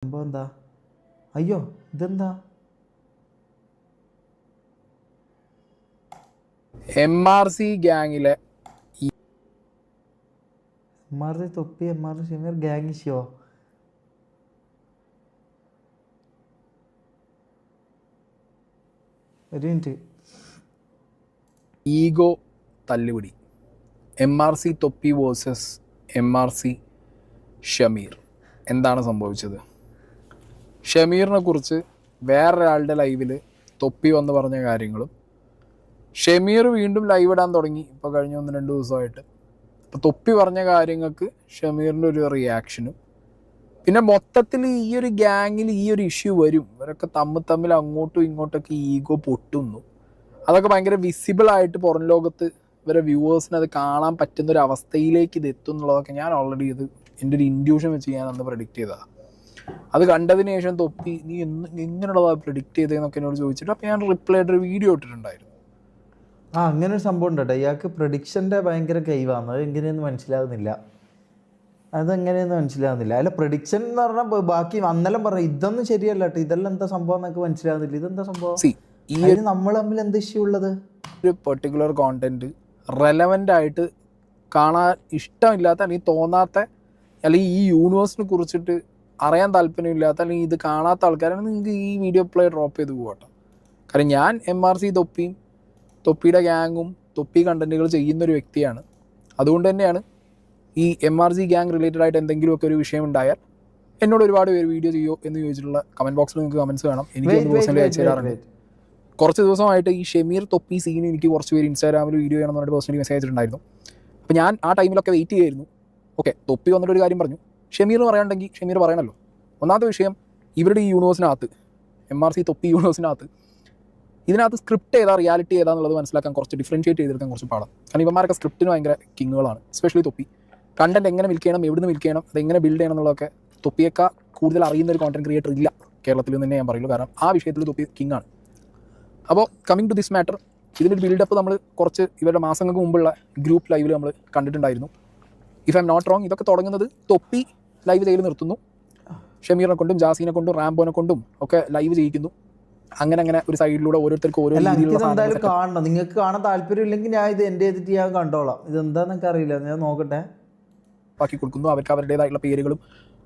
സംഭവം എന്താ? അയ്യോ ഇതെന്താ? MRC ഗ്യാങ്ങിലെ MRC തൊപ്പി, MRC ഷമീർ ഗ്യാങ് ഷോ. ഒരു മിനിറ്റ്. ഈഗോ തല്ലുപിടി. MRC തൊപ്പി വേഴ്സസ് MRC ഷമീർ. എന്താണ് സംഭവിച്ചത്? ഷമീറിനെ കുറിച്ച് വേറൊരാളുടെ ലൈവിൽ തൊപ്പി വന്ന് പറഞ്ഞ കാര്യങ്ങളും ഷമീർ വീണ്ടും ലൈവ് ഇടാൻ തുടങ്ങി ഇപ്പോൾ കഴിഞ്ഞ 1-2 ദിവസമായിട്ട്. അപ്പോൾ തൊപ്പി പറഞ്ഞ കാര്യങ്ങൾക്ക് ഷമീറിൻ്റെ ഒരു റിയാക്ഷനും, പിന്നെ മൊത്തത്തിൽ ഈ ഒരു ഗ്യാങ്ങിൽ ഈ ഒരു ഇഷ്യൂ വരും, ഇവരൊക്കെ തമ്മിൽ അങ്ങോട്ടും ഇങ്ങോട്ടൊക്കെ ഈഗോ പൊട്ടുന്നു. അതൊക്കെ ഭയങ്കര വിസിബിളായിട്ട് പുറം ലോകത്ത് ഇവരെ വ്യൂവേഴ്സിന് അത് കാണാൻ പറ്റുന്നൊരു അവസ്ഥയിലേക്ക് ഇത് എത്തും എന്നുള്ളതൊക്കെ ഞാൻ ഓൾറെഡി ഇത് എൻ്റെ ഒരു ഇൻഡ്യൂഷൻ വെച്ച് ഞാൻ അന്ന് പ്രഡിക്റ്റ് ചെയ്തതാണ്. അത് കണ്ടതിന് ശേഷം തൊപ്പി നീ എങ്ങനെയുള്ളതാണ് പ്രഡിക്റ്റ് ചെയ്തതെന്നൊക്കെ എന്നോട് ചോദിച്ചിട്ട് അപ്പോൾ ഞാൻ റിപ്ലൈ ആയിട്ടൊരു വീഡിയോ ഇട്ടിട്ടുണ്ടായിരുന്നു. അങ്ങനെ ഒരു സംഭവം ഉണ്ടോ? ഇയാൾക്ക് പ്രഡിക്ഷൻ്റെ ഭയങ്കര കൈവാണ്. അത് എങ്ങനെയൊന്നും മനസ്സിലാവുന്നില്ല. അതെങ്ങനെയൊന്നും മനസ്സിലാവുന്നില്ല. അല്ല, പ്രഡിക്ഷൻ എന്ന് പറഞ്ഞാൽ ബാക്കി അന്നെല്ലാം പറഞ്ഞു ഇതൊന്നും ശരിയല്ല കേട്ടോ, ഇതെല്ലാം എന്താ സംഭവം എന്നൊക്കെ മനസ്സിലാവുന്നില്ല. ഇതെന്താ സംഭവം? ഈ നമ്മൾ തമ്മിൽ എന്ത് ഇഷ്യൂ ഉള്ളത്? ഒരു പെർട്ടിക്കുലർ കോണ്ടന്റ് റെലവൻ്റ് ആയിട്ട് കാണാൻ ഇഷ്ടമില്ലാത്ത, അല്ലെങ്കിൽ തോന്നാത്ത, അല്ലെങ്കിൽ ഈ യൂണിവേഴ്സിനെ കുറിച്ചിട്ട് അറിയാൻ താല്പര്യമില്ലാത്ത, അല്ലെങ്കിൽ ഇത് കാണാത്ത ആൾക്കാരാണ് നിങ്ങൾക്ക് ഈ വീഡിയോ പ്ലേ ഡ്രോപ്പ് ചെയ്ത് പോകട്ടോ. കാരണം ഞാൻ MRC തൊപ്പിയും തൊപ്പിയുടെ ഗ്യാങ്ങും തൊപ്പി കണ്ടന്റുകൾ ചെയ്യുന്നൊരു വ്യക്തിയാണ്. അതുകൊണ്ട് തന്നെയാണ് ഈ MRC ഗ്യാങ് റിലേറ്റഡ് ആയിട്ട് എന്തെങ്കിലുമൊക്കെ ഒരു വിഷയം ഉണ്ടായാൽ എന്നോട് ഒരുപാട് പേര് വീഡിയോ ചെയ്യോ എന്ന് ചോദിച്ചിട്ടുള്ള കമൻറ്റ് ബോക്സിൽ നിങ്ങൾക്ക് കമൻറ്റ്സ് കാണാം. എനിക്ക് പേഴ്സണലി അയച്ചു തരാറുണ്ട്. കുറച്ച് ദിവസമായിട്ട് ഈ ഷമീർ തൊപ്പി സീൻ എനിക്ക് കുറച്ച് പേര് ഇൻസ്റ്റാഗ്രാമിൽ വീഡിയോ ചെയ്യണം എന്ന് പറഞ്ഞിട്ട് പേഴ്സണലി മെസ്സേജ് അയച്ചിട്ടുണ്ടായിരുന്നു. അപ്പോൾ ഞാൻ ആ ടൈമിലൊക്കെ വെയിറ്റ് ചെയ്യായിരുന്നു. ഓക്കെ, തൊപ്പി വന്നിട്ടൊരു കാര്യം പറഞ്ഞു, ഷമീർ പറയാനുണ്ടെങ്കിൽ ഷമീർ പറയണമല്ലോ. ഒന്നാമത്തെ വിഷയം, ഇവരുടെ ഈ യൂണിവേഴ്സിനകത്ത്, MRC തൊപ്പി യൂണിവേഴ്സിനകത്ത്, ഇതിനകത്ത് സ്ക്രിപ്റ്റ് ഏതാ റിയാലിറ്റി ഏതാന്നുള്ളത് മനസ്സിലാക്കാൻ കുറച്ച് ഡിഫറൻഷ്യേറ്റ് ചെയ്തെടുക്കാൻ കുറച്ച് പാടാണ്. കാരണം ഇവന്മാരൊക്കെ സ്ക്രിപ്റ്റിന് ഭയങ്കര കിങ്ങുകളാണ്. എസ്പെഷ്യലി തൊപ്പി കണ്ടന്റ് എങ്ങനെ വിൽക്ക് ചെയ്യണം, എവിടുന്ന് വിൽക്ക് ചെയ്യണം, അതെങ്ങനെ ബിൽഡ് ചെയ്യണം എന്നുള്ളതൊക്കെ തൊപ്പിയേക്കാൾ കൂടുതൽ അറിയുന്ന ഒരു കോണ്ടന്റ് ക്രിയേറ്റർ ഇല്ല കേരളത്തിൽ തന്നെ ഞാൻ പറയുള്ളൂ. കാരണം ആ വിഷയത്തിൽ തൊപ്പി കിങ്ങാണ്. അപ്പോൾ കമ്മിങ് ടു ദിസ് മാറ്റർ, ഇതിനൊരു ബിൽഡപ്പ് നമ്മൾ കുറച്ച് ഇവരുടെ മാസങ്ങൾക്ക് മുമ്പുള്ള ഗ്രൂപ്പ് ലൈവിൽ നമ്മൾ കണ്ടിട്ടുണ്ടായിരുന്നു. If I'm not wrong, ഇതൊക്കെ തുടങ്ങുന്നത് തൊപ്പി ലൈവ് ചെയ്ത് നിർത്തുന്നു, ഷമീറിനെ കൊണ്ടും ജാസിനെ കൊണ്ടും റാംബോനെ കൊണ്ടും ഒക്കെ ലൈവ് ചെയ്യിക്കുന്നു. അങ്ങനെ ഒരു സൈഡിലൂടെ ഓരോരുത്തർക്ക് ഓരോ എന്തായാലും കാണണം. നിങ്ങൾക്ക് കാണാൻ താല്പര്യം ഇല്ലെങ്കിൽ ഞാൻ ഇത് എൻ്റെ എഡിറ്റ് ചെയ്യാൻ കണ്ടോളാം. ഇതെന്താന്നൊക്കെ അറിയില്ല, ഞാൻ നോക്കട്ടെ. ആക്കി കൊടുക്കുന്നു, അവർക്ക് അവരുടേതായിട്ടുള്ള പേരുകളും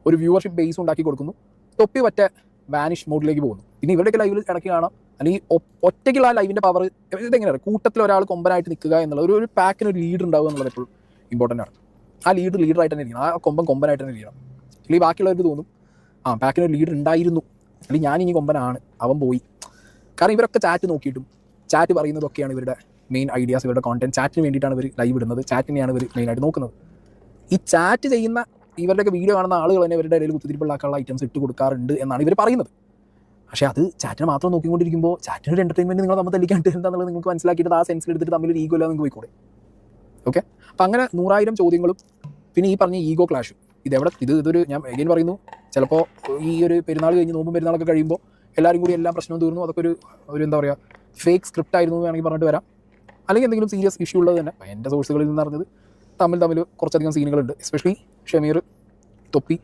ഒരു വ്യൂവർഷിപ്പ് ബേസ് ഉണ്ടാക്കി കൊടുക്കുന്നു. തൊപ്പി ഒറ്റ വാനിഷ് മോഡിലേക്ക് പോകുന്നു. പിന്നെ ഇവരുടെയൊക്കെ ലൈവിൽ ഇടയ്ക്ക് കാണാം, അല്ലെങ്കിൽ ഒറ്റയ്ക്കുള്ള ആ ലൈവിൻ്റെ പവർ ഇതെങ്ങനെയാണ്, കൂട്ടത്തിൽ ഒരാൾ കൊമ്പനായിട്ട് നിൽക്കുക എന്നുള്ളത്, ഒരു പാക്കിന് ഒരു ലീഡർ ഉണ്ടാവുക എന്നുള്ളത് എപ്പോഴും ഇമ്പോർട്ടൻ്റ് ആണ്. ആ ലീഡറായിട്ട് തന്നെ ഇരിക്കണം, ആ കൊമ്പനായിട്ട് തന്നെ ഇരിക്കണം. അല്ലെങ്കിൽ ബാക്കിയുള്ളവർക്ക് തോന്നും പാക്കിന് ഒരു ലീഡർ ഉണ്ടായിരുന്നു, അല്ലെങ്കിൽ ഞാൻ ഇനി കൊമ്പനാണ്, അവൻ പോയി. കാരണം ഇവരൊക്കെ ചാറ്റ് നോക്കിയിട്ടും ചാറ്റ് പറയുന്നതൊക്കെയാണ് ഇവരുടെ മെയിൻ ഐഡിയാസ്, ഇവരുടെ കോണ്ടന്റ്. ചാറ്റിന് വേണ്ടിയിട്ടാണ് ഇവർ ലൈവ് ഇടുന്നത്, ചാറ്റിനെയാണ് ഇവർ മെയിനായിട്ട് നോക്കുന്നത്. ഈ ചാറ്റ് ചെയ്യുന്ന ഇവരുടെയൊക്കെ വീഡിയോ കാണുന്ന ആളുകൾ തന്നെ ഇവരുടെ ഇടയിൽ കുത്തിരിപ്പുള്ളാക്കാനുള്ള ഐറ്റംസ് ഇട്ട് കൊടുക്കാറുണ്ട് എന്നാണ് ഇവർ പറയുന്നത്. പക്ഷേ അത് ചാറ്റിനെ മാത്രം നോക്കിക്കൊണ്ടിരിക്കുമ്പോൾ ചാറ്റിന് ഒരു എൻ്റർടൈൻമെൻറ്റ് നിങ്ങൾ തമ്മിൽ തല്ലിക്കാണ്ട് എന്താണെന്നുള്ളത് നിങ്ങൾക്ക് മനസ്സിലാക്കിയിട്ട് ആ സെൻസിൽ എടുത്തിട്ട് തമ്മിൽ ഒരു ഈഗോ ഇല്ലാതെ നിങ്ങൾക്ക് പോയിക്കൂടെ? ഓക്കെ, അപ്പം അങ്ങനെ 100,000 ചോദ്യങ്ങളും പിന്നെ ഈ പറഞ്ഞ ഈഗോ ക്ലാഷും. ഇതൊരു ഞാൻ എഗെയിൻ പറയുന്നു, ചിലപ്പോൾ ഈ ഒരു പെരുന്നാൾ കഴിഞ്ഞ് നോമ്പും പെരുന്നാളൊക്കെ കഴിയുമ്പോൾ എല്ലാവരും കൂടി എല്ലാ പ്രശ്നവും തീർന്നു, അതൊക്കെ ഒരു എന്താ പറയുക ഫേക്ക് സ്ക്രിപ്റ്റ് ആയിരുന്നു എന്ന് വേണമെങ്കിൽ പറഞ്ഞിട്ട് വരാം. അല്ലെങ്കിൽ എന്തെങ്കിലും സീരിയസ് ഇഷ്യൂ ഉള്ളത് തന്നെ. എൻ്റെ സോഴ്സുകളിൽ നിന്ന് അറിഞ്ഞത് തമ്മിൽ കുറച്ചധികം സീനുകളുണ്ട്. എസ്പെഷ്യലി ഷമീർ, തൊപ്പി,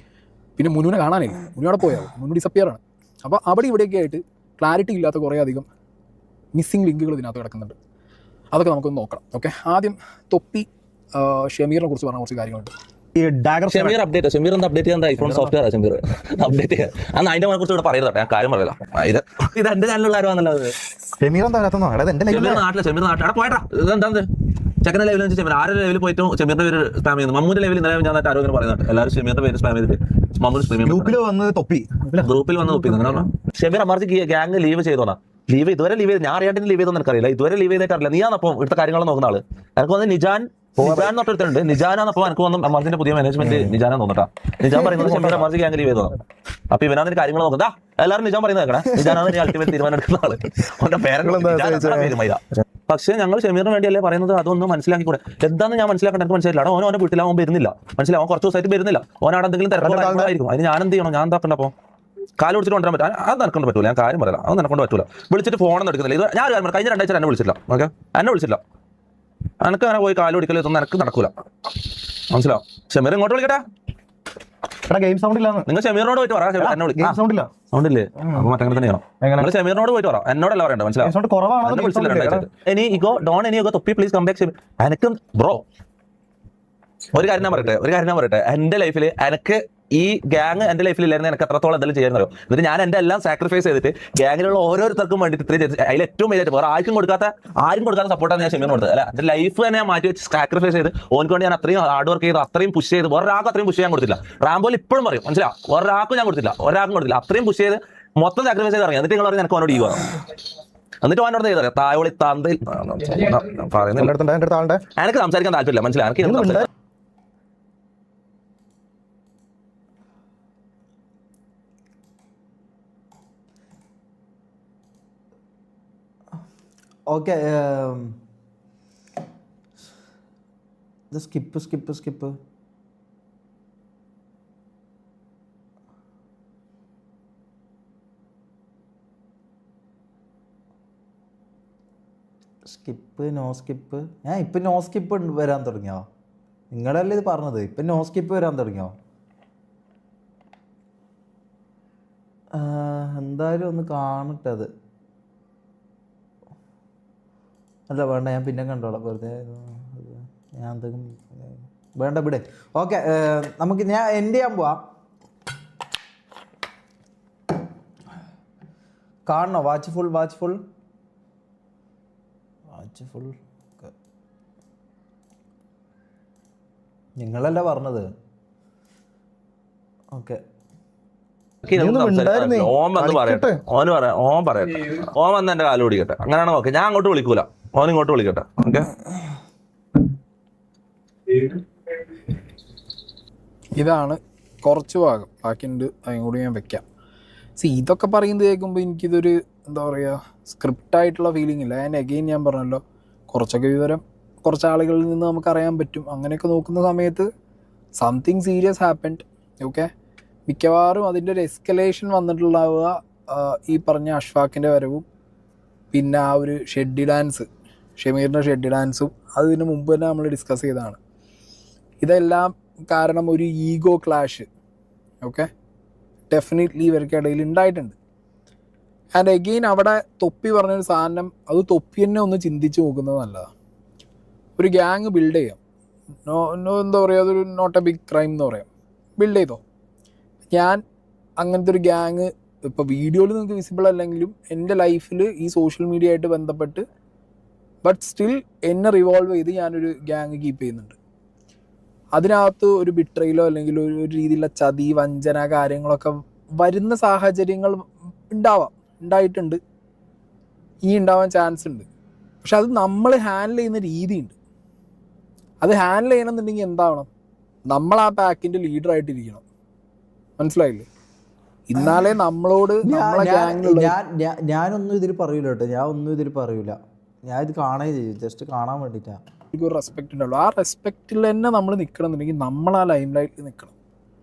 പിന്നെ മുന്നുവിനെ കാണാനില്ല, മുന്നോടെ പോയാൽ മുന്നു ഡിസപ്പിയറാണ്. അപ്പോൾ അവിടെ ഇവിടെയൊക്കെ ആയിട്ട് ക്ലാരിറ്റി ഇല്ലാത്ത കുറേ അധികം മിസ്സിംഗ് ലിങ്കുകൾ ഇതിനകത്ത് കിടക്കുന്നുണ്ട്. അതൊക്കെ നമുക്കൊന്ന് നോക്കണം. ഓക്കെ, ആദ്യം തൊപ്പി ഷമീറിനെ കുറിച്ച് പറഞ്ഞ കുറച്ച് കാര്യങ്ങളുണ്ട്. ഷമീർ അപ്ഡേറ്റ് ചെയ്യാൻ ഐഫോൺ സോഫ്റ്റ്വെയർ ഷമീർ അപ്ഡേറ്റ് ചെയ്യാൻ അന്ന് അതിന്റെ കുറിച്ച് ഇവിടെ പറയുന്നത് ഞാൻ കാര്യം പറയല. ഇത് എന്റെ ചാനലുള്ള കാര്യമാണല്ലോ. ഷമീർ നാട്ടിൽ പോയട്ടാ ഇതെന്താ ചെക്കൻ്റെ ലെവലിൽ വെച്ച് ഷമീർ ആരുടെ ലെവലിൽ പോയിട്ട് ഷമീറിന്റെ പേര് സ്പാം ചെയ്യുന്നു. മമ്മൂന്റെ ലെവലിൽ ഇന്നലെ ഞാൻ ആരോഗ്യം പറയുന്നുണ്ട്, എല്ലാവരും ഷമീറിന്റെ പേര് സ്പാം ചെയ്തിട്ട് ഗ്രൂപ്പിൽ വന്ന് തൊപ്പി ഷമീർ MRC ഗ്യാങ് ലീവ് ചെയ്തോണ. ലീവ് ഇതുവരെ ലീവ് ചെയ്ത് ഞാൻ അറിയാണ്ട് ലീവ് ചെയ്തോന്ന് എനിക്കറിയില്ല. ഇതുവരെ ലീവ് ചെയ്തിട്ടറിയില്ല. നീയാണപ്പം ഇവിടുത്തെ കാര്യങ്ങൾ നോക്കുന്ന ആള്. എനിക്ക് വന്ന് നിജാൻ തൊട്ടടുത്തുണ്ട്. നിജാനാന്നപ്പോൾ എനിക്ക് വന്ന് MRCന്റെ പുതിയ മാനേജ്മെന്റ് നിജാനാ തോന്നട്ടാ. നിജാൻ പറയുന്നത് ഷമീർ MRC ഗ്യാങ് ലീവ് ചെയ്തോ. അപ്പൊ ഇവനാണ് കാര്യങ്ങൾ നോക്കുന്നത്. എല്ലാവരും നിജാൻ പറയുന്നത് കേൾക്കണം. നിജാനാണ് അൾട്ടിമേറ്റ് തീരുമാനം എടുക്കുന്ന ആള്. അവന്റെ പേരുകൾ. പക്ഷേ ഞങ്ങൾ ഷമീറിന് വേണ്ടിയല്ലേ പറയുന്നത്, അതൊന്നും മനസ്സിലാക്കിക്കൂടെ? എന്താണെന്ന് ഞാൻ മനസ്സിലാക്കേണ്ട എനിക്ക് മനസ്സിലായില്ല. ഓനെ വീട്ടിൽ അവൻ വരുന്നില്ല, മനസ്സിലാവും. കുറച്ച് ദിവസമായിട്ട് വരുന്നില്ല. ഓനാടെ എന്തെങ്കിലും തിരക്കായിരിക്കും. അതിന് ഞാൻ എന്ത് ചെയ്യണം? ഞാൻ എന്താക്കണ്ട? അപ്പോൾ കാല് വിളിച്ചിട്ട് കൊണ്ടുവരാൻ പറ്റും? അത് നടക്കൊണ്ട് പറ്റൂല. ഞാൻ കാര്യം പറയില്ല, അത് നടക്കൊണ്ട് പറ്റൂല. വിളിച്ചിട്ട് ഫോണൊന്നും എടുക്കുന്നില്ല. ഇത് ഞാൻ കാര്യം കഴിഞ്ഞ 2 ആഴ്ച എന്നെ വിളിച്ചില്ല. ഓക്കെ, എന്നെ വിളിച്ചില്ല. എനിക്ക് അങ്ങനെ പോയി കാല് പിടിക്കൽ ഇതൊന്നും എനിക്ക് നടക്കൂല, മനസ്സിലാവും. ഷമീർ ഇങ്ങോട്ട് വിളിക്കട്ടെ. ഗെയിം സൗണ്ട് ഇല്ലാന്ന്. നിങ്ങൾ ഷമീറിനോട് പോയിട്ട് പറ, എന്നോട് ഗെയിം സൗണ്ട് ഇല്ല. സൗണ്ടില്ലേ? അപ്പൊ മറ്റേ തന്നെയാണോ? നിങ്ങൾ ഷമീറിനോട് പോയിട്ട് പറ, എന്നോടല്ല പറയണ്ട, മനസ്സിലാവും. സൗണ്ട് കുറവാണ്. ഇനി ഇഗോ ഡോൺ ഇനി ഇഗോ തൊപ്പി പ്ലീസ് കം ബാക്ക്. എനിക്ക് ബ്രോ ഒരു കാര്യം ഞാൻ പറയട്ടെ, എന്റെ ലൈഫിൽ എനിക്ക് ഈ ഗ്യാങ് എന്റെ ലൈഫിൽ ഇല്ലായിരുന്നു എനിക്ക് എത്രത്തോളം എന്തെങ്കിലും ചെയ്യാൻ അറിയോ. എന്നിട്ട് ഞാൻ എന്റെ എല്ലാം സാക്രിഫൈസ് ചെയ്തിട്ട് ഗ്യാങ്ങിലുള്ള ഓരോരുത്തർക്കും വേണ്ടിയിട്ട് ഇത്രയും അതിൽ ഏറ്റവും മെയിനായിട്ട് വേറെ ആർക്കും കൊടുക്കാത്ത സപ്പോർട്ടാണ് ഞാൻ ഷമീറിന് കൊടുത്തത്. അല്ല, എന്റെ ലൈഫ് തന്നെ ഞാൻ മാറ്റി വെച്ച് സാക്രിഫൈസ് ചെയ്ത് ഓനക്ക് വേണ്ടി ഞാൻ അത്രയും ഹാർഡ് വർക്ക് ചെയ്ത് അത്രയും പുഷ് ചെയ്ത് വേറൊരാൾക്ക് അത്രയും പുഷ് ചെയ്യാൻ കൊടുത്തില്ല. റാംബോയിൽ ഇപ്പോഴും പറയും, മനസ്സിലാവും, ഒരാൾക്കും ഞാൻ കൊടുത്തില്ല, അത്രയും പുഷ് ചെയ്ത് മൊത്തം സാക്രിഫൈസ് ചെയ്ത് ഇറങ്ങി. എന്നിട്ട് നിങ്ങൾ പറഞ്ഞാൽ എനിക്ക് അവനോട് ഈ വേണം. എന്നിട്ട് അവനോട് ചെയ്തറിയാം തായോളി തന്തയിൽ പറയുന്നില്ല. എനിക്ക് സംസാരിക്കാൻ താല്പര്യമില്ല, മനസ്സിലായി. എനിക്ക് ഓക്കെ, സ്കിപ്പ് നോ സ്കിപ്പ്. ഞാൻ ഇപ്പം നോ സ്കിപ്പ് വരാൻ തുടങ്ങിയോ? നിങ്ങളല്ലേ ഇത് പറഞ്ഞത്? ഇപ്പം നോ സ്കിപ്പ് വരാൻ തുടങ്ങിയോ? എന്തായാലും ഒന്ന് കാണട്ടെ അത്. അല്ല വേണ്ട, ഞാൻ പിന്നെ കണ്ടോളാം, വെറുതെ ഞാൻ എന്തെങ്കിലും വേണ്ട ഇവിടെ. ഓക്കെ, നമുക്ക് ഞാൻ എൻഡ് ചെയ്യാൻ പോവാം. കാണണോ? വാച്ച്ഫുൾ നിങ്ങളല്ല പറഞ്ഞത്. ഓക്കെ, ഓൻ വന്ന് എന്റെ കാല് പിടിക്കട്ടെ, അങ്ങനെയാണോ? ഓക്കെ, ഞാൻ അങ്ങോട്ട് വിളിക്കൂല, ഓൻ ഇങ്ങോട്ട് വിളിക്കട്ടെ. ഓക്കെ, ഇതാണ് കുറച്ച് ഭാഗം, ബാക്കിയുണ്ട്, അതും കൂടി ഞാൻ വെക്കാം. ഇതൊക്കെ പറയുന്നത് കേൾക്കുമ്പോൾ എനിക്കിതൊരു എന്താ പറയുക, സ്ക്രിപ്റ്റായിട്ടുള്ള ഫീലിംഗ് ഇല്ല. അഗെയിൻ ഞാൻ പറഞ്ഞല്ലോ, കുറച്ചൊക്കെ വിവരം കുറച്ച് ആളുകളിൽ നിന്ന് നമുക്കറിയാൻ പറ്റും. അങ്ങനെയൊക്കെ നോക്കുന്ന സമയത്ത് സംതിങ് സീരിയസ് ഹാപ്പൻഡ്. ഓക്കെ, മിക്കവാറും അതിൻ്റെ ഒരു എസ്കലേഷൻ വന്നിട്ടുണ്ടാവുക ഈ പറഞ്ഞ അഷ്ഫാഖിൻ്റെ വരവും പിന്നെ ആ ഒരു ഷെഡ്ഡി ഡാൻസ്, ഷമീറിൻ്റെ ഷെഡ്ഡി ഡാൻസും അതിന് മുമ്പ് തന്നെ നമ്മൾ ഡിസ്കസ് ചെയ്തതാണ്. ഇതെല്ലാം കാരണം ഒരു ഈഗോ ക്ലാഷ് ഓക്കെ ഡെഫിനറ്റ്ലി ഇവർക്കിടയിൽ ഉണ്ടായിട്ടുണ്ട്. ആൻഡ് അഗെയിൻ അവിടെ തൊപ്പി പറഞ്ഞൊരു സാധനം, അത് തൊപ്പി തന്നെ ഒന്ന് ചിന്തിച്ച് നോക്കുന്നത് നല്ലതാണ്. ഒരു ഗ്യാങ് ബിൽഡ് ചെയ്യാം, എന്താ പറയുക, അതൊരു നോട്ട് എ ബിഗ് ക്രൈം എന്ന് പറയാം. ബിൽഡ് ചെയ്തോ. ഞാൻ അങ്ങനത്തെ ഒരു ഗ്യാങ് ഇപ്പോൾ വീഡിയോയിൽ നിങ്ങൾക്ക് വിസിബിൾ അല്ലെങ്കിലും എൻ്റെ ലൈഫിൽ ഈ സോഷ്യൽ മീഡിയ ആയിട്ട് ബന്ധപ്പെട്ട് ബട്ട് സ്റ്റിൽ എന്നെ റിവോൾവ് ചെയ്ത് ഞാനൊരു ഗ്യാങ് കീപ്പ് ചെയ്യുന്നുണ്ട്. അതിനകത്ത് ഒരു ബിട്രയിലോ അല്ലെങ്കിൽ ഒരു രീതിയിലുള്ള ചതി വഞ്ചന കാര്യങ്ങളൊക്കെ വരുന്ന സാഹചര്യങ്ങൾ ഉണ്ടായിട്ടുണ്ട്, ഇനി ഉണ്ടാവാൻ ചാൻസ് ഉണ്ട്. പക്ഷെ അത് നമ്മൾ ഹാൻഡിൽ ചെയ്യുന്ന രീതിയുണ്ട്. അത് ഹാൻഡിൽ ചെയ്യണമെന്നുണ്ടെങ്കിൽ എന്താവണം, നമ്മൾ ആ പാക്കിൻ്റെ ലീഡറായിട്ടിരിക്കണം. മനസ്സിലായില്ലേ? ഇന്നാലേ നമ്മളോട് ഞാനൊന്നും ഇതിൽ പറയൂല കേട്ടോ, ഞാൻ ഇത് കാണുകയും ചെയ്യും, ജസ്റ്റ് കാണാൻ വേണ്ടിയിട്ടാണ്. ഒരു റെസ്പെക്റ്റ് ഉണ്ടാവുള്ളൂ. ആ റെസ്പെക്റ്റിൽ തന്നെ നമ്മൾ നിൽക്കണം എന്നുണ്ടെങ്കിൽ നമ്മൾ ആ ലൈം ലൈറ്റിൽ നിൽക്കണം.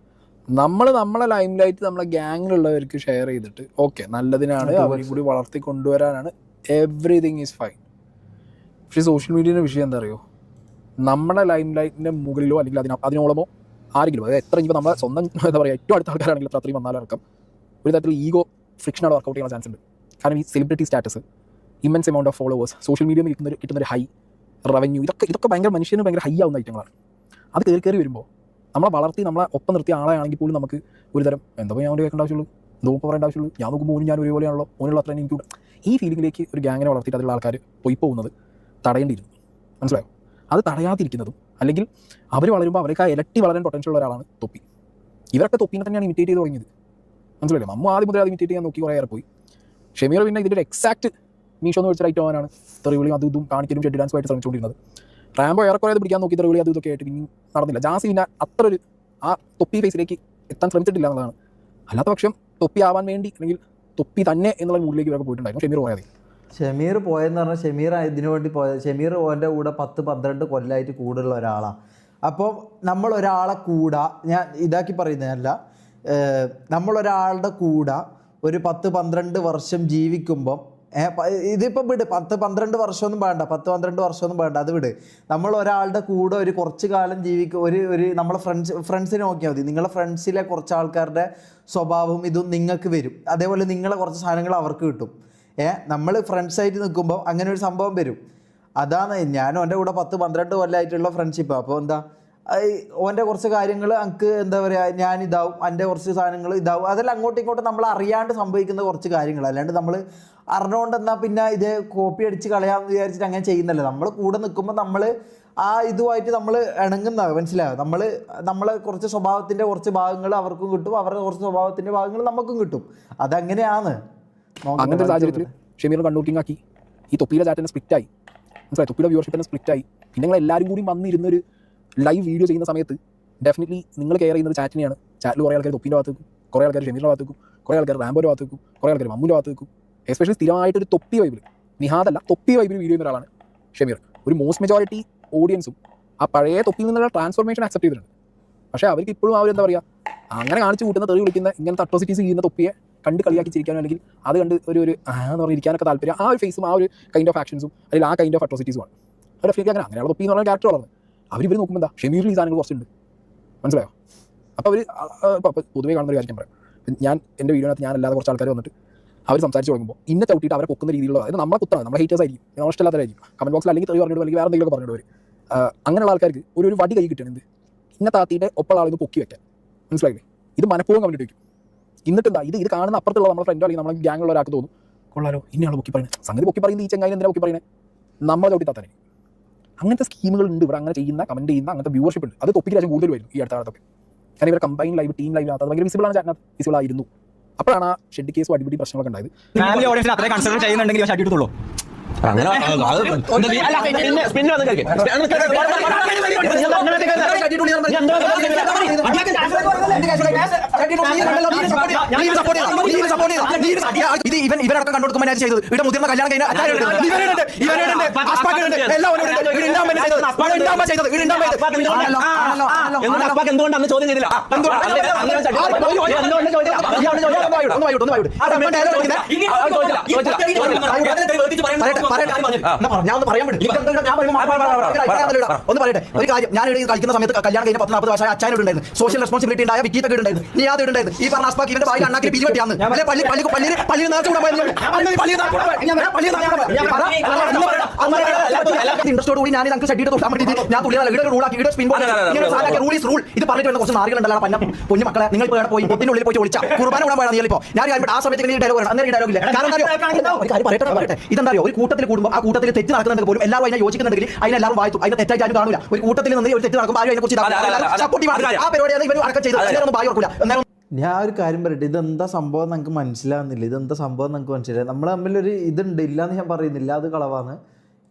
നമ്മളെ ലൈം ലൈറ്റ് നമ്മളെ ഗ്യാങ്ങിലുള്ളവർക്ക് ഷെയർ ചെയ്തിട്ട് ഓക്കെ നല്ലതിനാണ്, അവരും കൂടി വളർത്തി കൊണ്ടുവരാനാണ്, എവറിതിങ് ഈസ് ഫൈൻ. പക്ഷേ സോഷ്യൽ മീഡിയയുടെ വിഷയം എന്താ അറിയോ, നമ്മുടെ ലൈം ലൈറ്റിൻ്റെ മുകളിലോ അല്ലെങ്കിൽ അതിനോളമോ ആരെങ്കിലും, അതായത് എത്ര ഇപ്പോൾ നമ്മളെ സ്വന്തം എന്താ പറയുക ഏറ്റവും അടുത്ത ആൾക്കാരാണെങ്കിൽ അത്രയും വന്നാലടക്കം ഒരു തരത്തിൽ ഈഗോ ഫ്രിക്ഷനാണ് വർക്കൗട്ട് ചെയ്യാൻ ചാൻസ് ഉണ്ട്. കാരണം ഈ celebrity status, immense amount of followers, social മീഡിയയിൽ നിന്ന് കിട്ടുന്നൊരു ഹൈ റവന്യൂ, ഇതൊക്കെ ഭയങ്കര മനുഷ്യന് ഭയങ്കര ഹൈ ആവുന്ന ഐറ്റങ്ങളാണ്. അത് കയറി വരുമ്പോൾ നമ്മളെ വളർത്തി നമ്മളെ ഒപ്പം നിർത്തിയ ആളാണെങ്കിൽ പോലും നമുക്ക് ഒരു തരം എന്താ ഞാൻ അവൻ്റെ കേൾക്കേണ്ട ആവശ്യമുള്ളൂ, എന്തോ പറയേണ്ട ആവശ്യമുള്ളൂ, ഞാൻ നോക്കുമ്പോൾ ഓനും ഞാൻ ഒരുപോലെയാണല്ലോ, ഓനുള്ള അത്രയും എനിക്ക് ഈ ഫീലിംഗിലേക്ക് ഒരു ഗ്യാങ്ങിനെ വളർത്തിയിട്ട് അതിലുള്ള ആൾക്കാർ പോയി പോകുന്നത് തടയേണ്ടിയിരുന്നു. മനസ്സിലായോ? അത് തടയാതിരിക്കുന്നതും അല്ലെങ്കിൽ അവർ വളരുമ്പോൾ അവർക്ക് ആ ഇരട്ടി വളരാൻ പൊട്ടൻഷ്യൽ ഉള്ള ഒരാളാണ് തൊപ്പി. ഇവരൊക്കെ തൊപ്പിനെ തന്നെയാണ് ഇമിറ്റേറ്റ് ചെയ്ത് തുടങ്ങിയത്. മനസ്സിലായില്ലേ? നമ്മൾ ആദ്യം മുതൽ അത് ഇമിറ്റേറ്റ് ചെയ്യാൻ നോക്കി കുറേ ഏറെ പോയി. ഷമീർ പിന്നെ ഇതിൻ്റെ ഒരു എക്സാക്ട് മീഷോ എന്ന് വെച്ചിട്ട് ഐറ്റമാണ് തെറിവിളിയും അതും ഇതും കാണിക്കലും ഷെഡ് ഡാൻസുമായിട്ട് ശ്രമിച്ചുകൊണ്ടിരുന്നത്. റാംബോ ഏറെക്കുറെ അത് പിടിക്കാൻ നോക്കി തെറിവിളി അതും ഇതൊക്കെ ആയിട്ട് പിന്നെ നടന്നില്ല. ജാസി പിന്നെ അത്ര ഒരു ആ തൊപ്പി ഫേസിലേക്ക് എത്താൻ ശ്രമിച്ചിട്ടില്ല എന്നുള്ളതാണ്. അല്ലാത്ത പക്ഷം തൊപ്പി ആവാൻ വേണ്ടി അല്ലെങ്കിൽ തൊപ്പി തന്നെ എന്നുള്ള മൂഡിലേക്ക് ഇവരൊക്കെ പോയിട്ടുണ്ടായിരുന്നു. ഷമീർ പോയെന്ന് പറഞ്ഞാൽ ഷമീർ ഇതിനു വേണ്ടി പോയത്, ഷമീർ ഓൻ്റെ കൂടെ 10-12 കൊല്ലമായിട്ട് കൂടുള്ള ഒരാളാണ്. അപ്പോൾ നമ്മളൊരാളെ കൂടെ, ഞാൻ ഇതാക്കി പറയുന്നതല്ല, നമ്മളൊരാളുടെ കൂടെ ഒരു 10-12 വർഷം ജീവിക്കുമ്പം ഇതിപ്പോൾ വിട് 10-12 വർഷമൊന്നും വേണ്ട, 10-12 വർഷമൊന്നും വേണ്ട, അത് വിട്. നമ്മൾ ഒരാളുടെ കൂടെ ഒരു കുറച്ച് കാലം ജീവിക്കുക, ഒരു നമ്മളെ ഫ്രണ്ട്സിനെ നോക്കിയാൽ മതി. നിങ്ങളെ ഫ്രണ്ട്സിലെ കുറച്ച് ആൾക്കാരുടെ സ്വഭാവം ഇതും നിങ്ങൾക്ക് വരും, അതേപോലെ നിങ്ങളെ കുറച്ച് സാധനങ്ങൾ അവർക്ക് കിട്ടും. നമ്മൾ ഫ്രണ്ട്സായിട്ട് നിൽക്കുമ്പോൾ അങ്ങനെ ഒരു സംഭവം വരും. അതാണ് ഞാനും എൻ്റെ കൂടെ 10-12 കൊല്ലമായിട്ടുള്ള ഫ്രണ്ട്ഷിപ്പ്. അപ്പോൾ എന്താ, ഓൻ്റെ കുറച്ച് കാര്യങ്ങൾ എനിക്ക് എന്താ പറയുക, ഞാൻ ഇതാവും, എൻ്റെ കുറച്ച് സാധനങ്ങൾ ഇതാവും, അതെല്ലാം അങ്ങോട്ടും ഇങ്ങോട്ടും നമ്മൾ അറിയാണ്ട് സംഭവിക്കുന്ന കുറച്ച് കാര്യങ്ങൾ. അല്ലാണ്ട് നമ്മൾ അറിഞ്ഞുകൊണ്ട് എന്നാൽ പിന്നെ ഇത് കോപ്പി അടിച്ച് കളയാമെന്ന് വിചാരിച്ചിട്ട് അങ്ങനെ ചെയ്യുന്നല്ലോ. നമ്മൾ കൂടെ നിൽക്കുമ്പോൾ നമ്മൾ ആ ഇതുമായിട്ട് നമ്മൾ ഇണങ്ങുന്നതാണ്, മനസ്സിലായോ? നമ്മളെ കുറച്ച് സ്വഭാവത്തിൻ്റെ കുറച്ച് ഭാഗങ്ങൾ അവർക്കും കിട്ടും, അവരുടെ കുറച്ച് സ്വഭാവത്തിൻ്റെ ഭാഗങ്ങൾ നമുക്കും കിട്ടും. അതങ്ങനെയാണ്. അങ്ങനത്തെ ഒരു സാഹചര്യത്തിൽ ഷമീർ കണ്ണൂട്ടിങ് ആക്കി, ഈ തൊപ്പിയിലെ ചാറ്റിനെ സ്പ്ലിറ്റായി, മനസ്സിലായി, തൊപ്പിയുടെ വ്യൂവർഷിപ്പിനെ സ്പ്ലിറ്റായി. പിന്നെ നിങ്ങൾ എല്ലാവരും കൂടി വന്നിരുന്നൊരു ലൈവ് വീഡിയോ ചെയ്യുന്ന സമയത്ത് ഡെഫിനറ്റ്ലി നിങ്ങൾ കെയർ ചെയ്യുന്നത് ചാറ്റിനെയാണ്. ചാറ്റിൽ കുറേ ആൾക്കാർ തൊപ്പിൻ്റെ ഭാഗത്ത് വെക്കും, കുറേ ആൾക്കാർ ഷമീറിൻ്റെ ഭാഗത്ത് വെക്കും, കുറേ ആൾക്കാർ റാംബോയുടെ ഭാഗത്ത് വെക്കും, കുറേ ആൾക്കാർ മമ്മൂൻ്റെ ഭാഗത്ത് വെക്കും. എസ്പെഷ്യലി സ്ഥിരമായിട്ടൊരു തൊപ്പി വൈബിൽ, നിഹാദല്ല തൊപ്പി വൈബിൽ വീഡിയോ ചെയ്യുന്ന ഒരാളാണ് ഷമീർ. ഒരു മോസ്റ്റ് മെജോറിറ്റി ഓഡിയൻസും ആ പഴയ തൊപ്പിയിൽ നിന്നുള്ള ട്രാൻസ്ഫോർമേഷൻ അക്സെപ്റ്റ് ചെയ്തിട്ടുണ്ട്. പക്ഷേ അവർക്ക് ഇപ്പോഴും അവർ എന്താ പറയുക, അങ്ങനെ കാണിച്ച് കൂട്ടുന്ന തെറി വിളിക്കുന്ന ഇങ്ങനത്തെ അട്രോസിറ്റീസ് ചെയ്യുന്ന തൊപ്പിയെ കണ്ട് കളിയാക്കി ചിരിക്കാനോ അല്ലെങ്കിൽ അത് കണ്ട് ഒരു എന്ന് പറഞ്ഞിരിക്കാനൊക്കെ താല്പര്യം, ആ ഒരു ഫേസും ആ ഒരു കൈൻഡ് ഓഫ് ആക്ഷൻസും അല്ലെങ്കിൽ ആ കൈൻഡ് ഓഫ് അട്രോസിറ്റീസുമാണ് അവർ ഫീൽ അങ്ങനെ. അങ്ങനെയുള്ള തൊപ്പി എന്ന് പറഞ്ഞ ക്യാരക്ടർ വളർന്നത് അവർ നോക്കുമ്പോൾ എന്താ ഷമീറിൽ ഈ സാധനങ്ങൾ കുറച്ചുണ്ട്, മനസ്സിലായോ? അപ്പോൾ അവർ പൊതുവേ കാണുന്ന ഒരു കാര്യം പറയാം. ഞാൻ എൻ്റെ വീഡിയോനകത്ത് ഞാൻ അല്ലാതെ കുറച്ച് ആൾക്കാർ വന്നിട്ട് അവർ സംസാരിച്ച് തുടങ്ങുമ്പോൾ ഇന്നെ ചവിട്ടിയിട്ട് അവരെ പൊക്കുന്ന രീതിയിലുള്ള, അതായത് നമ്മളെ കുത്താണ്, നമ്മളെ ഹേറ്റേഴ്സ് ആയിരിക്കും, നമ്മൾ ഇഷ്ടമില്ലാത്തവരായിരിക്കും, കമന്റ് ബോക്സിൽ അല്ലെങ്കിൽ തെറി പറഞ്ഞിട്ട് അല്ലെങ്കിൽ വേറെ എന്തെങ്കിലുമൊക്കെ പറഞ്ഞിട്ട് അങ്ങനെയുള്ള ആൾക്കാർക്ക് ഒരു വടി കൈ കിട്ടണം, എന്ത് ഇന്ന താത്തിയുടെ ഒപ്പമുള്ള ആളിത് പൊക്കി വെക്കാൻ, മനസ്സിലായില്ലേ? ഇത് മനഃപൂർവ്വം കമ്മിറ്റ് വയ്ക്കും. എന്നിട്ട് എന്താ ഇത് കാണുന്ന അപ്പുറത്തുള്ള നമ്മുടെ ഫ്രണ്ടോ അല്ലെങ്കിൽ നമ്മുടെ ഗ്യാങ്ങുള്ള ഒരാൾക്ക് തോന്നും കൊള്ളാലോ ഇന്നയാൾ പൊക്കി പറയുന്നത്, സംഗതി പൊക്കി പറയുന്നത് ഈ ചെങ്ങായി എന്തിനാ പൊക്കി പറയുന്നത്, നമ്മളെ ചവിട്ടി താത്തനെ. അങ്ങനത്തെ സ്കീമുകൾ ഉണ്ട് ഇവിടെ, അങ്ങനെ ചെയ്യുന്ന കമന്റ് ചെയ്യുന്ന അങ്ങനത്തെ വ്യൂവർഷിപ്പ് ഉണ്ട്. അത് തൊപ്പിക്ക് രാജ്യം കൂടുതൽ വരും ഈ അടുത്ത കാലത്തൊക്കെ. കാരണം ഇവരെ കമ്പൈൻ ലൈവ് ടീം ലൈവ് അത് ഭയങ്കര വിസിബിൾ ആണ്, ചാറ്റിനകത്ത് വിസിബിൾ ആയിരുന്നു. അപ്പോഴാണ് ആ ഷെഡ് കേസും അടിപിടി പ്രശ്നങ്ങളൊക്കെ ഉണ്ടായത്. ഫാമിലി ഓഡിയൻസിന് അത്രയും കൺസിഡർ ചെയ്യുന്നുണ്ടെങ്കിൽ പക്ഷേ അടിയിട്ടുള്ളൂ. ഇത് ഇവരടക്കം കണ്ടുകൊടുക്കുമ്പോൾ ഞാൻ ചെയ്തത് ഇവിടെ മുതിർന്ന കല്യാണം കഴിഞ്ഞ എന്തുകൊണ്ടാണ് ചോദ്യം ചെയ്തില്ല? ഞാൻ ഒന്ന് പറയാൻ പറ്റും. ഒന്ന് പറയട്ടെ ഒരു കാര്യം. ഞാൻ കളിക്കുന്ന സമയത്ത് കല്യാണം കഴിഞ്ഞ 10-40 വർഷമായി അച്ഛനോട് ഉണ്ടായിരുന്നു, സോഷ്യൽ റെസ്പോൺസിബിലിറ്റി ഉണ്ടായ വിക്കീറ്റൊക്കെ ഉണ്ടായിരുന്നു, നീ യാതൊരു ഉണ്ടായിരുന്നു. ഈ പറഞ്ഞ അസ്പാക്ക് ഇവന്റെ ഭാര്യ അണ്ണാക്കി പിരി പറ്റിയാന്ന് അല്ലെ പള്ളിയിൽ നേർച്ച ഇൻട്രസ്റ്റോട് കൂടി ഞാൻ നമുക്ക് ഷെഡ് തൊട്ടാൻ പറ്റി ഞാൻ തുള്ളിയ റൂളാക്കി റൂൾ ഈസ് റൂൾ. ഇത് പറഞ്ഞിട്ട് വരുന്ന കുറച്ച് നാറുകളുണ്ടല്ലോ പന്ന കുഞ്ഞു മക്കളെ, നിങ്ങൾ ഇപ്പോൾ പോയി പൊത്തിനുള്ളിൽ പോയി ഒളിച്ച കുർബാന കൂടാൻ പോയാൽ നീ ഇപ്പോൾ ഞാൻ ആ സമയത്ത് ഈ ഡയലോഗ് അന്നേരം ഡയലോഗ് ഇല്ല. കാരണം പറയട്ടെ ഇതെന്താ ഒരു കൂട്ടത്തിൽ കൂടുമ്പോൾ ആ കൂട്ടത്തിൽ തെറ്റ് നടക്കുന്നുണ്ടെങ്കിൽ പോലും എല്ലാവരും അതിനെ യോജിക്കുന്നുണ്ടെങ്കിൽ അതിനെല്ലാവരും വായിച്ചു, അതിനെ തെറ്റായിട്ട് ആരും കാണൂല. ഒരു കൂട്ടത്തിൽ നിന്ന് ഒരു തെറ്റ് നടക്കുമ്പോൾ ആരും അതിനെ കുറിച്ച് സപ്പോർട്ടീവ് ആ പരിപാടിയാണ് ഇവർ അടക്കം ചെയ്തത്. ബായി ഓർക്കൂല. ഞാൻ ഒരു കാര്യം പറയട്ടെ, ഇതെന്താ സംഭവം നമുക്ക് മനസ്സിലാവുന്നില്ല, ഇതെന്താ സംഭവം നമുക്ക് മനസ്സിലായി. നമ്മൾ തമ്മിലൊരു ഇതുണ്ട്, ഇല്ലയെന്ന് ഞാൻ പറയുന്നില്ല, അത് കളവാണ്.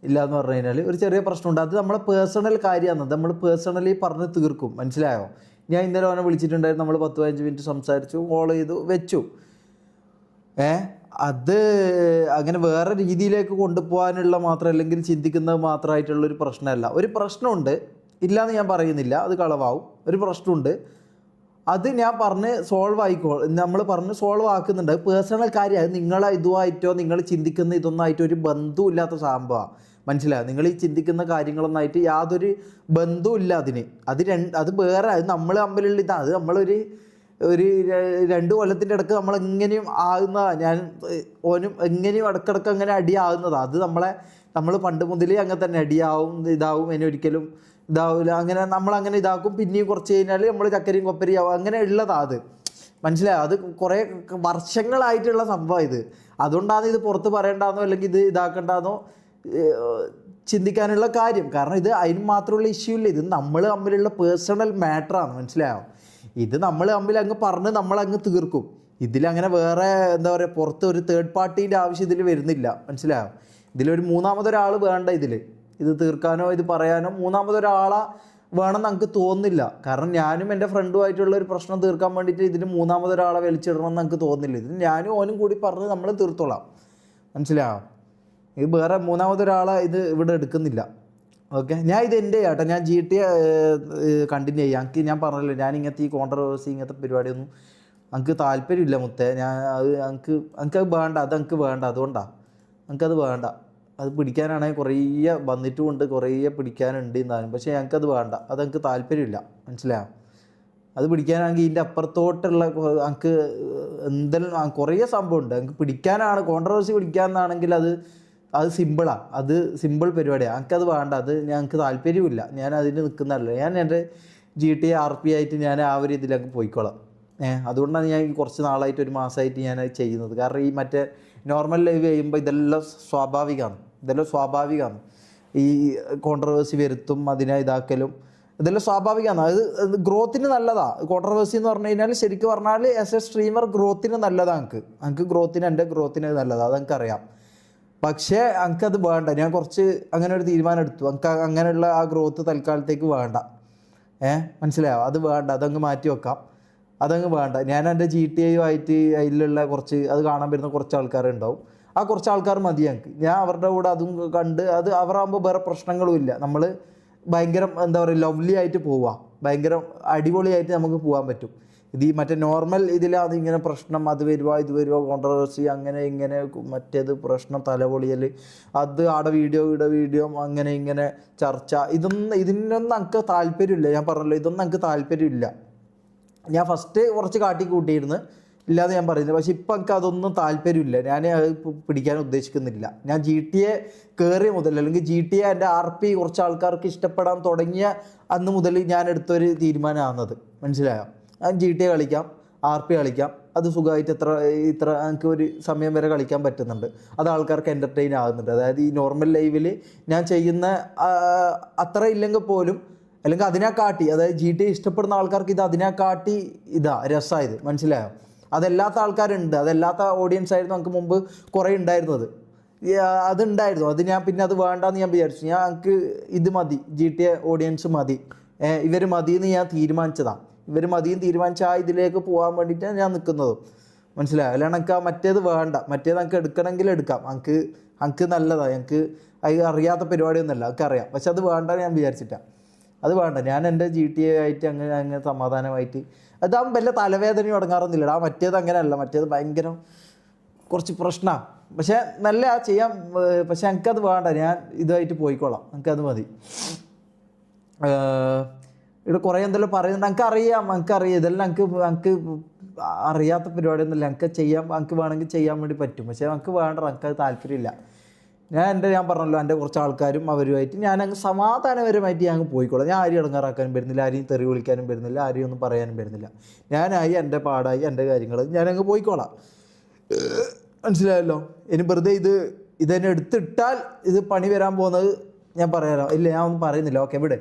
ഇല്ല എന്ന് പറഞ്ഞു കഴിഞ്ഞാൽ ഒരു ചെറിയ പ്രശ്നമുണ്ട്, അത് നമ്മളെ പേഴ്സണൽ കാര്യമാണ്, നമ്മൾ പേഴ്സണലി പറഞ്ഞ് തീർക്കും, മനസ്സിലായോ? ഞാൻ ഇന്നലെ അവനെ വിളിച്ചിട്ടുണ്ടായിരുന്നു, നമ്മൾ 10-15 മിനിറ്റ് സംസാരിച്ചു, കോൾ ചെയ്തു വെച്ചു. അത് അങ്ങനെ വേറെ രീതിയിലേക്ക് കൊണ്ടുപോകാനുള്ള മാത്രം അല്ലെങ്കിൽ ചിന്തിക്കുന്നത് മാത്രമായിട്ടുള്ളൊരു പ്രശ്നമല്ല. ഒരു പ്രശ്നമുണ്ട്, ഇല്ലയെന്ന് ഞാൻ പറയുന്നില്ല, അത് കളവാവും. ഒരു പ്രശ്നമുണ്ട്, അത് ഞാൻ പറഞ്ഞ് സോൾവ് ആയിക്കോ, നമ്മൾ പറഞ്ഞ് സോൾവ് ആക്കുന്നുണ്ട്. അത് പേഴ്സണൽ കാര്യം, അത് നിങ്ങളെ ഇതുമായിട്ടോ നിങ്ങൾ ചിന്തിക്കുന്ന ഇതൊന്നായിട്ടോ ഒരു ബന്ധമില്ലാത്ത സംഭവമാണ്, മനസ്സിലായോ? നിങ്ങൾ ഈ ചിന്തിക്കുന്ന കാര്യങ്ങളൊന്നായിട്ട് യാതൊരു ബന്ധവുമില്ല അതിന്. അത് വേറെ, അത് നമ്മൾ തമ്മിലുള്ള ഇതാണ്. അത് നമ്മളൊരു 2 കൊല്ലത്തിൻ്റെ ഇടയ്ക്ക് നമ്മളെങ്ങനെയും ആകുന്നതാണ്, ഞാൻ ഓനും എങ്ങനെയും ഇടക്കിടക്ക് അങ്ങനെ അടിയാകുന്നതാണ്. അത് നമ്മൾ പണ്ട് മുതലേ അങ്ങനെ തന്നെ അടിയാവും, ഇതാവും, ഇനി ഒരിക്കലും ഇതാവില്ല, അങ്ങനെ നമ്മളങ്ങനെ ഇതാക്കും. പിന്നെയും കുറച്ച് കഴിഞ്ഞാൽ നമ്മൾ ചക്കരയും കൊപ്പരയും ആവും, അങ്ങനെ ഉള്ളതാണ് അത്, മനസ്സിലായോ? അത് കുറേ വർഷങ്ങളായിട്ടുള്ള സംഭവം ഇത്. അതുകൊണ്ടാണ് ഇത് പുറത്ത് പറയണ്ടെന്നോ അല്ലെങ്കിൽ ഇത് ഇതാക്കണ്ടെന്നോ ചിന്തിക്കാനുള്ള കാര്യം. കാരണം ഇത് അതിന് മാത്രമുള്ള ഇഷ്യൂ ഇല്ല, ഇത് നമ്മൾ തമ്മിലുള്ള പേഴ്സണൽ മാറ്ററാണ്, മനസ്സിലായോ? ഇത് നമ്മൾ തമ്മിൽ അങ്ങ് പറഞ്ഞ് നമ്മളങ്ങ് തീർക്കും. ഇതിലങ്ങനെ വേറെ എന്താ പറയുക, പുറത്ത് ഒരു തേർഡ് പാർട്ടീൻ്റെ ആവശ്യം ഇതിൽ വരുന്നില്ല, മനസ്സിലായോ? ഇതിലൊരു മൂന്നാമതൊരാൾ വേണ്ട, ഇത് തീർക്കാനോ ഇത് പറയാനോ മൂന്നാമതൊരാളെ വേണമെന്ന് നമുക്ക് തോന്നുന്നില്ല. കാരണം ഞാനും എൻ്റെ ഫ്രണ്ടുമായിട്ടുള്ള ഒരു പ്രശ്നം തീർക്കാൻ വേണ്ടിയിട്ട് ഇതിന് മൂന്നാമതൊരാളെ വലിച്ചിടണമെന്ന് നമുക്ക് തോന്നുന്നില്ല. ഇതിന് ഞാനും ഓനും കൂടി പറഞ്ഞ് നമ്മൾ തീർത്തോളാം, മനസ്സിലായോ? ഇത് വേറെ മൂന്നാമതൊരാളെ ഇത് ഇവിടെ എടുക്കുന്നില്ല. ഓക്കെ, ഞാൻ ഇത് എൻ്റെ ചേട്ടാ, ഞാൻ GT കണ്ടിന്യൂ ചെയ്യാം. എനിക്ക് ഞാൻ പറഞ്ഞല്ലോ, ഞാൻ ഇങ്ങനത്തെ ഈ കോൺട്രവേഴ്സി ഇങ്ങനത്തെ പരിപാടിയൊന്നും എനിക്ക് താല്പര്യമില്ല മുത്തേ. ഞാൻ അത് എനിക്ക് വേണ്ട, അത് എനിക്ക് വേണ്ട, അതുകൊണ്ടാണ് ഞങ്ങൾക്കത് വേണ്ട. അത് പിടിക്കാനാണെങ്കിൽ കുറേ വന്നിട്ടുമുണ്ട്, കുറേ പിടിക്കാനുണ്ട് എന്നാലും. പക്ഷേ ഞങ്ങൾക്കത് വേണ്ട, അത് ഞങ്ങൾക്ക് താല്പര്യമില്ല. മനസ്സിലായോ? അത് പിടിക്കാനാണെങ്കിൽ ഇതിൻ്റെ അപ്പുറത്തോട്ടുള്ള ഞങ്ങൾക്ക് എന്തെല്ലാം കുറേ സംഭവമുണ്ട്. ഞങ്ങൾക്ക് പിടിക്കാനാണ്, കോൺട്രവേഴ്സി പിടിക്കാനാണെങ്കിൽ അത് സിമ്പിളാണ്, അത് സിമ്പിൾ പരിപാടിയാണ്. ഞങ്ങൾക്കത് വേണ്ട, അത് ഞങ്ങൾക്ക് താല്പര്യമില്ല. ഞാൻ അതിന് നിൽക്കുന്നതല്ല. ഞാൻ എൻ്റെ GTA RP ആയിട്ട് ഞാൻ ആ ഒരു ഇതിലങ്ങ് പോയിക്കോളാം. അതുകൊണ്ടാണ് ഞാൻ കുറച്ച് നാളായിട്ട്, ഒരു മാസമായിട്ട് ഞാൻ അത് ചെയ്യുന്നത്. കാരണം ഈ മറ്റേ നോർമൽ ലൈവ് ചെയ്യുമ്പോൾ ഇതെല്ലാം സ്വാഭാവികമാണ്. ഈ കോൺട്രവേഴ്സി വരുത്തും, അതിനെ ഇതാക്കലും ഇതെല്ലാം സ്വാഭാവികമാണ്. അത് ഗ്രോത്തിന് നല്ലതാണ്. കോൺട്രവേഴ്സി എന്ന് പറഞ്ഞു കഴിഞ്ഞാൽ ശരിക്കും പറഞ്ഞാൽ ആസ് എ സ്ട്രീമർ ഗ്രോത്തിന് നല്ലതാണ്. ഞങ്ങൾക്ക് ഗ്രോത്തിന്, എൻ്റെ ഗ്രോത്തിന് നല്ലതാണ്, അത് എനിക്കറിയാം. പക്ഷേ എനിക്കത് വേണ്ട. ഞാൻ കുറച്ച് അങ്ങനെ ഒരു തീരുമാനം എടുത്തു. എനിക്ക് അങ്ങനെയുള്ള ആ ഗ്രോത്ത് തൽക്കാലത്തേക്ക് വേണ്ട. മനസ്സിലായോ? അത് വേണ്ട, അതങ്ങ് മാറ്റി വെക്കാം, അതങ്ങ് വേണ്ട. ഞാൻ എൻ്റെ GTA ആയിട്ട് അതിലുള്ള കുറച്ച് അത് കാണാൻ വരുന്ന കുറച്ച് ആൾക്കാരുണ്ടാവും. ആ കുറച്ച് ആൾക്കാർ മതി ഞങ്ങൾക്ക്. ഞാൻ അവരുടെ കൂടെ അതും കണ്ട്, അത് അവരാകുമ്പോൾ വേറെ പ്രശ്നങ്ങളും ഇല്ല. നമ്മൾ ഭയങ്കര എന്താ പറയുക, ലവ്ലി ആയിട്ട് പോവുക, ഭയങ്കര അടിപൊളിയായിട്ട് നമുക്ക് പോകാൻ പറ്റും. ഇത് ഈ മറ്റേ നോർമൽ ഇതിലാണ് ഇങ്ങനെ പ്രശ്നം, അത് വരുക ഇത് വരുക, കോൺട്രവേഴ്സി അങ്ങനെ ഇങ്ങനെ, മറ്റേത് പ്രശ്നം, തലപൊളിയൽ, അത് ആടെ വീഡിയോ അങ്ങനെ ഇങ്ങനെ ചർച്ച, ഇതിനൊന്നും എനിക്ക് താല്പര്യമില്ല. ഞാൻ പറഞ്ഞല്ലോ, ഇതൊന്നും എനിക്ക് താല്പര്യമില്ല. ഞാൻ ഫസ്റ്റ് കുറച്ച് കാട്ടിക്കൂട്ടിയിരുന്നു, ഇല്ലാതെ ഞാൻ പറയുന്നത്. പക്ഷെ ഇപ്പം എനിക്ക് അതൊന്നും താല്പര്യമില്ല. ഞാൻ അത് പിടിക്കാൻ ഉദ്ദേശിക്കുന്നില്ല. ഞാൻ GTA കയറിയ മുതൽ, അല്ലെങ്കിൽ GTA എൻ്റെ RP കുറച്ച് ആൾക്കാർക്ക് ഇഷ്ടപ്പെടാൻ തുടങ്ങിയ അന്ന് മുതൽ ഞാൻ എടുത്തൊരു തീരുമാനമാണത്. മനസ്സിലായോ? ഞാൻ GTA കളിക്കാം, RP കളിക്കാം, അത് സുഖമായിട്ട് ഇത്ര എനിക്ക് ഒരു സമയം വരെ കളിക്കാൻ പറ്റുന്നുണ്ട്. അത് ആൾക്കാർക്ക് എൻ്റർടൈൻ ആകുന്നുണ്ട്. അതായത് ഈ നോർമൽ ലൈവിൽ ഞാൻ ചെയ്യുന്ന അത്ര ഇല്ലെങ്കിൽ പോലും, അല്ലെങ്കിൽ അതിനെക്കാട്ടി, അതായത് GTA ഇഷ്ടപ്പെടുന്ന ആൾക്കാർക്ക് ഇത് അതിനെക്കാട്ടി രസമായത്. മനസ്സിലായോ? അതല്ലാത്ത ആൾക്കാരുണ്ട്, അതല്ലാത്ത ഓഡിയൻസ് ആയിരുന്നു നമുക്ക് മുമ്പ് കുറേ ഉണ്ടായിരുന്നത്. അതുണ്ടായിരുന്നു, അത് ഞാൻ പിന്നെ അത് വേണ്ടാന്ന് ഞാൻ വിചാരിച്ചു. എനിക്ക് ഇത് മതി, GTA ഓഡിയൻസ് മതി, ഇവർ മതിയെന്ന് ഞാൻ തീരുമാനിച്ചതാണ്. ഇവർ മതിയും തീരുമാനിച്ച ആ ഇതിലേക്ക് പോകാൻ വേണ്ടിയിട്ടാണ് ഞാൻ നിൽക്കുന്നത്. മനസ്സിലായോ? അല്ലാണ്ട് എനിക്ക് ആ മറ്റേത് വേണ്ട. മറ്റേത് എനിക്ക് എടുക്കണമെങ്കിൽ എടുക്കാം, എനിക്ക് നല്ലതാണ്. എനിക്ക് അത് അറിയാത്ത പരിപാടിയൊന്നുമല്ല, എനിക്ക് അറിയാം. പക്ഷെ അത് വേണ്ട ഞാൻ വിചാരിച്ചിട്ടാണ്. അത് വേണ്ട. ഞാൻ എൻ്റെ GTA ആയിട്ട് അങ്ങനെ സമാധാനമായിട്ട്, അതാകുമ്പോൾ വല്ല തലവേദനയും അടങ്ങാറൊന്നുമില്ല. ആ മറ്റേത് അങ്ങനെയല്ല, മറ്റേത് ഭയങ്കര കുറച്ച് പ്രശ്നമാണ്. പക്ഷേ നല്ല ചെയ്യാം. പക്ഷെ എനിക്കത് വേണ്ട, ഞാൻ ഇതായിട്ട് പോയിക്കോളാം, എനിക്കത് മതി. ഇവിടെ കുറേ എന്തെല്ലാം പറയുന്നുണ്ട്, എനിക്കറിയാം ഇതെല്ലാം എനിക്ക് അറിയാത്ത പരിപാടിയൊന്നുമില്ല. എനിക്ക് വേണമെങ്കിൽ ചെയ്യാൻ വേണ്ടി പറ്റും. പക്ഷേ എനിക്ക് വേണ്ട, എനിക്കത് താല്പര്യമില്ല. ഞാൻ പറഞ്ഞല്ലോ, എൻ്റെ കുറച്ച് ആൾക്കാരും അവരുമായിട്ട് ഞാനങ്ങ് സമാധാനപരമായിട്ട് ഞാൻ പോയിക്കോളാം. ഞാൻ ആരെയും ഇടങ്ങാറാക്കാനും വരുന്നില്ല, ആരെയും തെറി വിളിക്കാനും വരുന്നില്ല, ആരെയും ഒന്നും പറയാനും വരുന്നില്ല. ഞാനായി എൻ്റെ പാടായി എൻ്റെ കാര്യങ്ങൾ ഞാനങ്ങ് പോയിക്കോളാം. മനസ്സിലായല്ലോ? ഇനി വെറുതെ ഇതെന്നെ എടുത്തിട്ടാൽ ഇത് പണി വരാൻ പോകുന്നത് ഞാൻ പറയാലോ. ഇല്ല, ഞാൻ ഒന്നും പറയുന്നില്ല. ഓക്കെ, ഇവിടെ